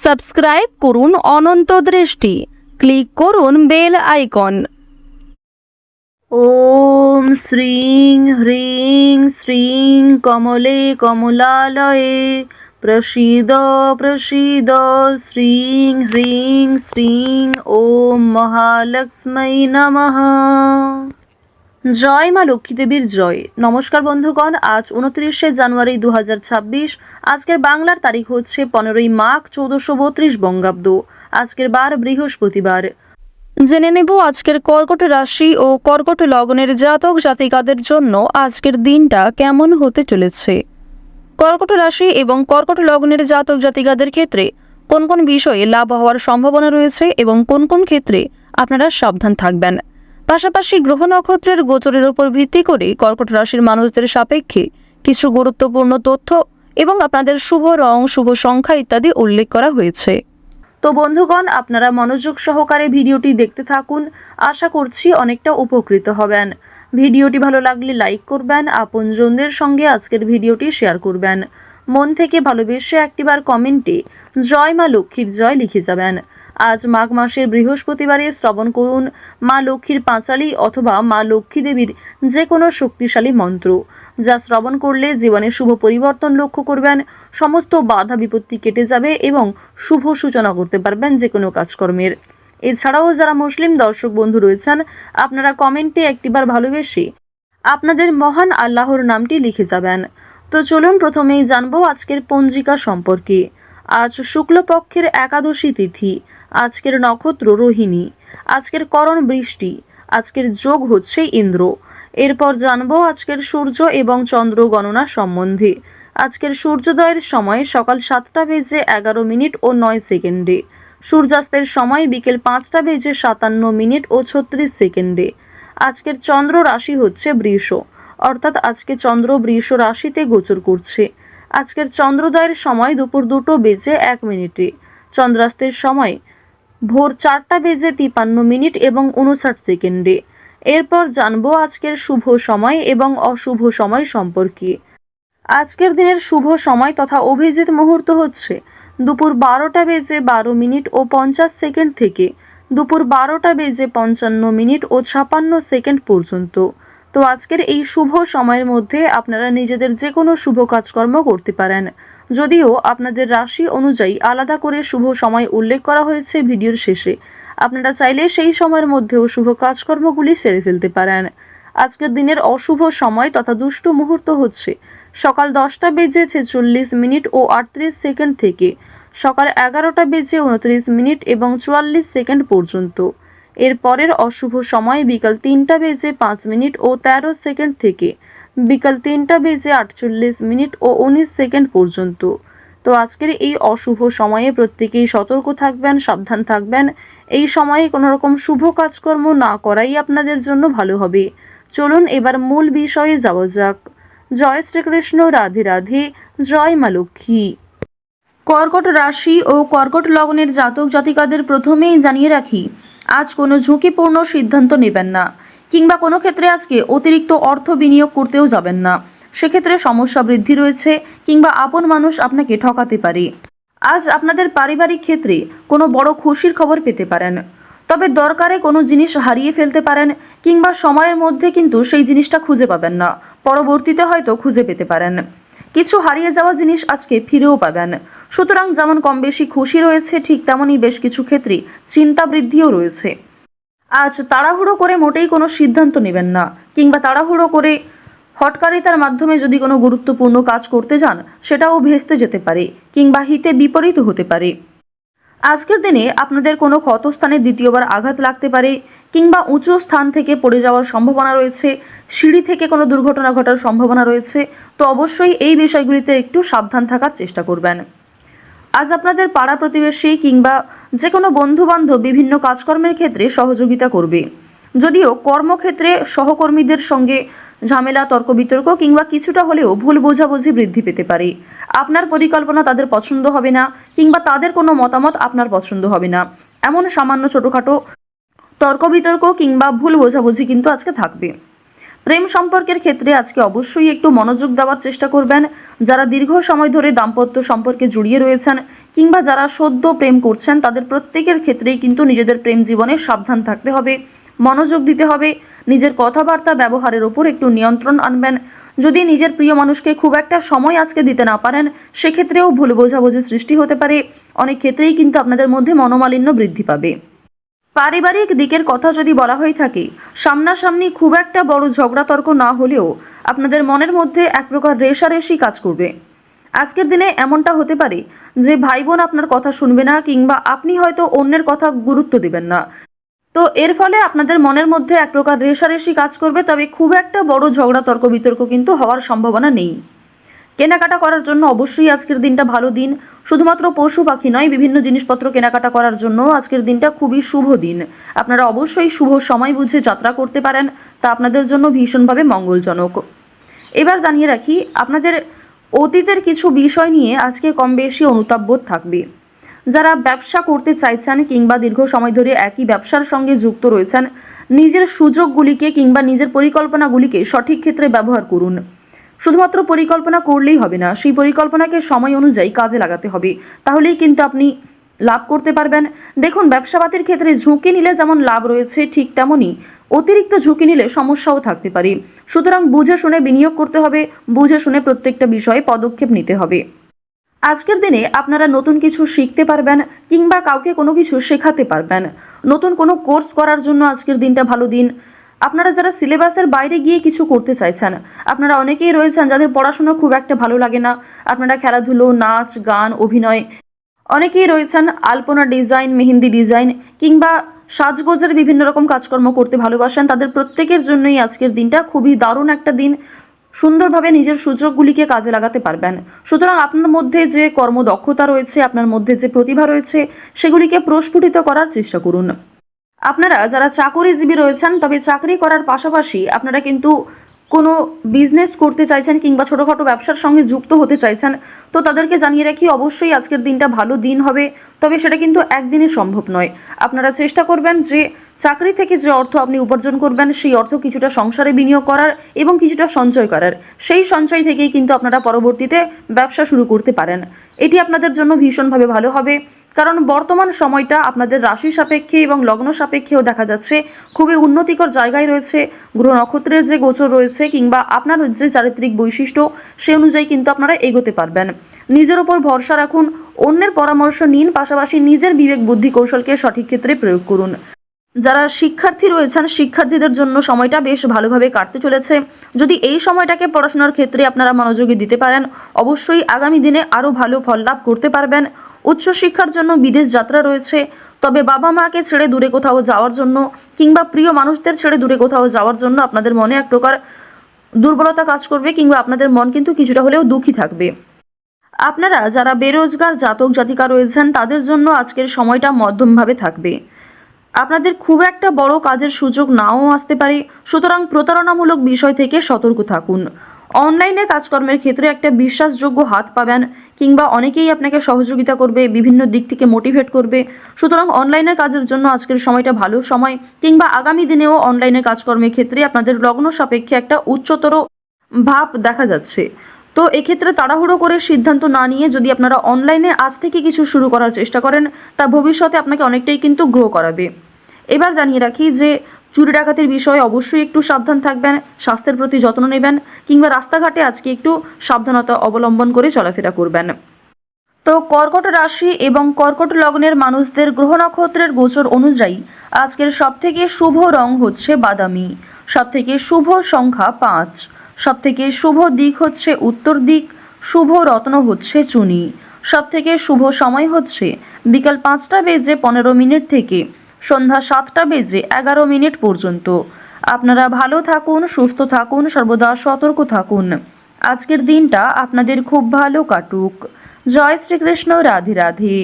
Subscribe করুন অনন্ত দৃষ্টি, click করুন বেল আইকন। ওম শ্রীং হ্রিং শ্রীং কমলে কমলালয়ে প্রসীদ প্রসীদ শ্রীং হ্রিং শ্রীং ওম মহালক্ষ্মী নমঃ। জয় মা লক্ষ্মী দেবীর জয়। নমস্কার বন্ধুগণ, আজ 29শে জানুয়ারি 2026। আজকের বাংলার তারিখ হচ্ছে 15ই মাঘ 1432 বঙ্গাব্দ। আজকের বার বৃহস্পতিবার। জেনে নেব আজকের কর্কট রাশি ও কর্কট লগ্নের জাতক জাতিকাদের জন্য আজকের দিনটা কেমন হতে চলেছে। কর্কট রাশি এবং কর্কট লগ্নের জাতক জাতিকাদের ক্ষেত্রে কোন কোন বিষয়ে লাভ হওয়ার সম্ভাবনা রয়েছে এবং কোন কোন ক্ষেত্রে আপনারা সাবধান থাকবেন। পাশাপাশি গ্রহ নক্ষত্রের গোচরের উপর ভিত্তি করে কর্কট রাশির মানুষদের সাপেক্ষে কিছু গুরুত্বপূর্ণ তথ্য এবং আপনাদের শুভ রং, শুভ সংখ্যা ইত্যাদি উল্লেখ করা হয়েছে। তো বন্ধুগণ, আপনারা মনোযোগ সহকারে ভিডিওটি দেখতে থাকুন। আশা করছি অনেকটা উপকৃত হবেন। ভিডিওটি ভালো লাগলে লাইক করবেন, আপনজনদের সঙ্গে আজকের ভিডিওটি শেয়ার করবেন। মন থেকে ভালোবেসে একটিবার কমেন্টে জয় মা লক্ষ্মীর জয় লিখে যাবেন। আজ মাঘ মাসের বৃহস্পতিবারে শ্রবণ করুন মা লক্ষ্মীর পাঁচালী অথবা মা লক্ষ্মী দেবীর যে কোনো শক্তিশালী মন্ত্র, যা শ্রবণ করলে জীবনে শুভ পরিবর্তন লক্ষ্য করবেন। সমস্ত বাধা বিপত্তি কেটে যাবে এবং শুভ সূচনা করতে পারবেন যে কোনো কাজকর্মের। এছাড়াও যারা মুসলিম দর্শক বন্ধু রয়েছেন, আপনারা কমেন্টে একটিবার ভালোবেসে আপনাদের মহান আল্লাহর নামটি লিখে যাবেন। তো চলুন প্রথমেই জানবো আজকের পঞ্জিকা সম্পর্কে। আজ শুক্লপক্ষের একাদশী তিথি। আজকের নক্ষত্র রোহিণী। আজকের করণ বৃষ্টি। আজকের যোগ হচ্ছে ইন্দ্র। এরপর জানবো আজকের সূর্য এবং চন্দ্র গণনা সম্বন্ধে। আজকের সূর্যোদয়ের সময় সকাল 7টা বেজে 11 মিনিট ও 9 সেকেন্ডে। সূর্যাস্তের সময় বিকেল 5টা বেজে 57 মিনিট ও 36 সেকেন্ডে। আজকের চন্দ্র রাশি হচ্ছে বৃষ, অর্থাৎ আজকে চন্দ্র বৃষ রাশিতে গোচর করছে। আজকের চন্দ্রোদয়ের সময় দুপুর 2টো বেজে 1 মিনিটে। চন্দ্রাস্তের সময় ভোর 4টা বেজে 53 মিনিট এবং 59 সেকেন্ডে। এরপর জানবো আজকের শুভ সময় এবং অশুভ সময় সম্পর্কে। আজকের দিনের শুভ সময় তথা অভিজিৎ মুহূর্ত হচ্ছে দুপুর 12টা বেজে 12 মিনিট ও 50 সেকেন্ড থেকে দুপুর 12টা বেজে 55 মিনিট ও 56 সেকেন্ড পর্যন্ত। তো আজকের এই শুভ সময়ের মধ্যে আপনারা নিজেদের যে কোনো শুভ কাজকর্ম করতে পারেন, যদিও আপনাদের রাশি অনুযায়ী আলাদা করে শুভ সময় উল্লেখ করা হয়েছে ভিডিওর শেষে। আপনারা চাইলে সেই সময়ের মধ্যেও শুভ কাজকর্মগুলি সেরে ফেলতে পারেন। আজকের দিনের অশুভ সময় তথা দুষ্টু মুহূর্ত হচ্ছে সকাল 10টা বেজে 46 মিনিট ও 38 সেকেন্ড থেকে সকাল 11টা বেজে 29 মিনিট এবং 44 সেকেন্ড পর্যন্ত। এর পরের অশুভ সময় বিকাল 3টা বেজে 5 মিনিট ও 13 সেকেন্ড থেকে বিকাল 3টা বেজে 48 মিনিট ও 19 সেকেন্ড পর্যন্ত। তো আজকের এই অশুভ সময়ে প্রত্যেকেই সতর্ক থাকবেন, সাবধান থাকবেন। এই সময়ে কোনো রকম শুভ কাজকর্ম না করাই আপনাদের জন্য ভালো হবে। চলুন এবার মূল বিষয়ে যাওয়া যাক। জয় শ্রীকৃষ্ণ, রাধে রাধে, জয় মা লক্ষ্মী। কর্কট রাশি ও কর্কট লগ্নের জাতক জাতিকাদের প্রথমেই জানিয়ে রাখি, আজ কোনো ঝুঁকিপূর্ণ সিদ্ধান্ত নেবেন না, কিংবা কোনো ক্ষেত্রে আজকে অতিরিক্ত অর্থ বিনিয়োগ করতেও যাবেন না। সেক্ষেত্রে সমস্যা বৃদ্ধি রয়েছে কিংবা আপন মানুষ আপনাকে ঠকাতে পারে। আজ আপনাদের পারিবারিক ক্ষেত্রে কোনো বড় খুশির খবর পেতে পারেন, তবে দরকারে কোনো জিনিস হারিয়ে ফেলতে পারেন কিংবা সময়ের মধ্যে কিন্তু সেই জিনিসটা খুঁজে পাবেন না, পরবর্তীতে হয়তো খুঁজে পেতে পারেন। কিছু হারিয়ে যাওয়া জিনিস আজকে ফিরেও পাবেন। সুতরাং যেমন কম বেশি খুশি রয়েছে, ঠিক তেমনই বেশ কিছু ক্ষেত্রে চিন্তা বৃদ্ধিও রয়েছে। আজ তাড়াহুড়ো করে মোটেই কোনো সিদ্ধান্ত নেবেন না, কিংবা তাড়াহুড়ো করে হঠকারিতার মাধ্যমে যদি কোনো গুরুত্বপূর্ণ কাজ করতে যান সেটাও ভেস্তে যেতে পারে কিংবা হিতে বিপরীত হতে পারে। আজকের দিনে আপনাদের কোনো ক্ষতস্থানে দ্বিতীয়বার আঘাত লাগতে পারে কিংবা উঁচু স্থান থেকে পড়ে যাওয়ার সম্ভাবনা রয়েছে, সিঁড়ি থেকে কোনো দুর্ঘটনা ঘটার সম্ভাবনা রয়েছে। তো অবশ্যই এই বিষয়গুলিতে একটু সাবধান থাকার চেষ্টা করবেন। আজ আপনাদের পাড়া প্রতিবেশী কিংবা যে কোনো বন্ধুবান্ধব বিভিন্ন কাজকর্মের ক্ষেত্রে সহযোগিতা করবে, যদিও কর্মক্ষেত্রে সহকর্মীদের সঙ্গে ঝামেলা, তর্ক বিতর্ক কিংবা কিছুটা হলেও ভুল বোঝাবুঝি বৃদ্ধি পেতে পারে। আপনার পরিকল্পনা তাদের পছন্দ হবে না কিংবা তাদের কোনো মতামত আপনার পছন্দ হবে না, এমন সামান্য ছোটোখাটো তর্ক বিতর্ক কিংবা ভুল বোঝাবুঝি কিন্তু আজকে থাকবে। প্রেম সম্পর্কের ক্ষেত্রে আজকে অবশ্যই একটু মনোযোগ দেওয়ার চেষ্টা করবেন। যারা দীর্ঘ সময় ধরে দাম্পত্য সম্পর্কে জড়িয়ে রয়েছেন কিংবা যারা সদ্য প্রেম করছেন তাদের প্রত্যেকের ক্ষেত্রেই কিন্তু নিজেদের প্রেম জীবনে সাবধান থাকতে হবে, মনোযোগ দিতে হবে, নিজের কথাবার্তা ব্যবহারের ওপর একটু নিয়ন্ত্রণ আনবেন। যদি নিজের প্রিয় মানুষকে খুব একটা সময় আজকে দিতে না পারেন সেক্ষেত্রেও ভুল বোঝাবুঝি সৃষ্টি হতে পারে। অনেক ক্ষেত্রেই কিন্তু আপনাদের মধ্যে মনোমালিন্য বৃদ্ধি পাবে। পারিবারিক দিকের কথা যদি বলা হয়ে থাকে, সামনাসামনি খুব একটা বড় ঝগড়া তর্ক না হলেও আপনাদের মনের মধ্যে এক প্রকার রেষারেষি কাজ করবে। আজকের দিনে এমনটা হতে পারে যে ভাই বোন আপনার কথা শুনবে না কিংবা আপনি হয়তো অন্যের কথা গুরুত্ব দিবেন না। তো এর ফলে আপনাদের মনের মধ্যে এক প্রকার রেষারেষি কাজ করবে, তবে খুব একটা বড় ঝগড়া তর্ক বিতর্ক কিন্তু হওয়ার সম্ভাবনা নেই। কেনাকাটা করার জন্য অবশ্যই আজকের দিনটা ভালো দিন। শুধুমাত্র পশু পাখি নয়, বিভিন্ন জিনিসপত্র কেনাকাটা করার জন্য আজকের দিনটা খুবই শুভ দিন। আপনারা অবশ্যই শুভ সময় বুঝে যাত্রা করতে পারেন, তা আপনাদের জন্য ভীষণভাবে মঙ্গলজনক। এবার জানিয়ে রাখি, আপনাদের অতীতের কিছু বিষয় নিয়ে আজকে কম বেশি অনুতাপবোধ থাকবে। যারা ব্যবসা করতে চাইছেন কিংবা দীর্ঘ সময় ধরে একই ব্যবসার সঙ্গে যুক্ত রয়েছেন, নিজের সুযোগগুলিকে কিংবা নিজের পরিকল্পনাগুলিকে সঠিক ক্ষেত্রে ব্যবহার করুন। শুধুমাত্র পরিকল্পনা করলেই হবে না, সেই পরিকল্পনাকে সময় অনুযায়ী কাজে লাগাতে হবে, তাহলেই কিন্তু আপনি লাভ করতে পারবেন। দেখুন, ব্যবসাপাতির ক্ষেত্রে ঝুঁকি নিলে যেমন লাভ রয়েছে, ঠিক তেমনই অতিরিক্ত ঝুঁকি নিলে সমস্যাও থাকতে পারে। সুতরাং বুঝে শুনে বিনিয়োগ করতে হবে, বুঝে শুনে প্রত্যেকটা বিষয়ে পদক্ষেপ নিতে হবে। আজকের দিনে আপনারা নতুন কিছু শিখতে পারবেন কিংবা কাউকে কোনো কিছু শেখাতে পারবেন। নতুন কোনো কোর্স করার জন্য আজকের দিনটা ভালো দিন। আপনারা যারা সিলেবাসের বাইরে গিয়ে কিছু করতে চাইছেন, আপনারা অনেকেই রয়েছেন যাদের পড়াশোনা খুব একটা ভালো লাগে না, আপনারা খেলাধুলো, নাচ, গান, অভিনয়, অনেকেই রয়েছেন আলপনা ডিজাইন, মেহেন্দি ডিজাইন কিংবা সাজগোজের বিভিন্ন রকম কাজকর্ম করতে ভালোবাসেন, তাদের প্রত্যেকের জন্যই আজকের দিনটা খুবই দারুণ একটা দিন। সুন্দরভাবে নিজের সুযোগগুলিকে কাজে লাগাতে পারবেন। সুতরাং আপনার মধ্যে যে কর্মদক্ষতা রয়েছে, আপনার মধ্যে যে প্রতিভা রয়েছে, সেগুলিকে প্রস্ফুটিত করার চেষ্টা করুন। আপনারা যারা চাকরিজীবী রয়েছেন, তবে চাকরি করার পাশাপাশি আপনারা কিন্তু কোনো বিজনেস করতে চাইছেন কিংবা ছোটোখাটো ব্যবসার সঙ্গে যুক্ত হতে চাইছেন, তো তাদেরকে জানিয়ে রাখি অবশ্যই আজকের দিনটা ভালো দিন হবে, তবে সেটা কিন্তু একদিনে সম্ভব নয়। আপনারা চেষ্টা করবেন যে চাকরি থেকে যে অর্থ আপনি উপার্জন করবেন সেই অর্থ কিছুটা সংসারে বিনিয়োগ করার এবং কিছুটা সঞ্চয় করার। সেই সঞ্চয় থেকেই কিন্তু আপনারা পরবর্তীতে ব্যবসা শুরু করতে পারেন। এটি আপনাদের জন্য ভীষণভাবে ভালো হবে, কারণ বর্তমান সময়টা আপনাদের রাশি সাপেক্ষে এবং লগ্ন সাপেক্ষেও দেখা যাচ্ছে খুবই উন্নতিকর জায়গায় রয়েছে। গ্রহ নক্ষত্রের যে গোচর রয়েছে কিংবা আপনার যে চারিত্রিক বৈশিষ্ট্য, সে অনুযায়ী কিন্তু আপনারা এগোতে পারবেন। নিজের ওপর ভরসা রাখুন, অন্যের পরামর্শ নিন, পাশাপাশি নিজের বিবেক বুদ্ধি কৌশলকে সঠিক ক্ষেত্রে প্রয়োগ করুন। যারা শিক্ষার্থী রয়েছেন, শিক্ষার্থীদের জন্য সময়টা বেশ ভালোভাবে কাটতে চলেছে। যদি এই সময়টাকে পড়াশোনার ক্ষেত্রে আপনারা মনোযোগী দিতে পারেন, অবশ্যই আগামী দিনে আরও ভালো ফল লাভ করতে পারবেন। উচ্চশিক্ষার জন্য বিদেশ যাত্রা রয়েছে, তবে বাবা মাকে ছেড়ে দূরে কোথাও যাওয়ার জন্য কিংবা প্রিয় মানুষদের ছেড়ে দূরে কোথাও যাওয়ার জন্য আপনাদের মনে এক প্রকার দুর্বলতা কাজ করবে কিংবা আপনাদের মন কিন্তু কিছুটা হলেও দুঃখী থাকবে। আপনারা যারা বেরোজগার জাতক জাতিকা রয়েছেন, তাদের জন্য আজকের সময়টা মধ্যমভাবে থাকবে। আপনাদের খুব একটা বড় কাজের সুযোগ নাও আসতে পারে, সুতরাং প্রতারণামূলক বিষয় থেকে সতর্ক থাকুন। অনলাইনে কাজকর্মের ক্ষেত্রে একটা বিশ্বাসযোগ্য হাত পাবেন কিংবা অনেকেই আপনাকে সহযোগিতা করবে, বিভিন্ন দিক থেকে মোটিভেট করবে। সুতরাং অনলাইনের কাজের জন্য আজকের সময়টা ভালো সময়, কিংবা আগামী দিনেও অনলাইনে কাজকর্মের ক্ষেত্রে আপনাদের লগ্ন সাপেক্ষে একটা উচ্চতর ভাব দেখা যাচ্ছে। তো এক্ষেত্রে তাড়াহুড়ো করে সিদ্ধান্ত না নিয়ে যদি আপনারা অনলাইনে আজ থেকে কিছু শুরু করার চেষ্টা করেন, তা ভবিষ্যতে আপনাকে অনেকটাই কিন্তু গ্রো করাবে। এবার জানিয়ে রাখি যে চুরি ডাকাতির বিষয়ে অবশ্যই একটু সাবধান থাকবেন, স্বাস্থ্যের প্রতি যত্ন নেবেন কিংবা রাস্তাঘাটে আজকে একটু সাবধানতা অবলম্বন করে চলাফেরা করবেন। তো কর্কট রাশি এবং কর্কট লগ্নের মানুষদের গ্রহ নক্ষত্রের গোচর অনুযায়ী আজকের সবথেকে শুভ রং হচ্ছে বাদামি, সবথেকে শুভ সংখ্যা 5, সবথেকে শুভ দিক হচ্ছে উত্তর দিক, শুভ রত্ন হচ্ছে চুনি, সবথেকে শুভ সময় হচ্ছে বিকাল 5টা বেজে 15 মিনিট থেকে সন্ধ্যা 7টা বেজে 11 মিনিট পর্যন্ত। আপনারা ভালো থাকুন, সুস্থ থাকুন, সর্বদা সতর্ক থাকুন। আজকের দিনটা আপনাদের খুব ভালো কাটুক। জয় শ্রীকৃষ্ণ। রাধে রাধে।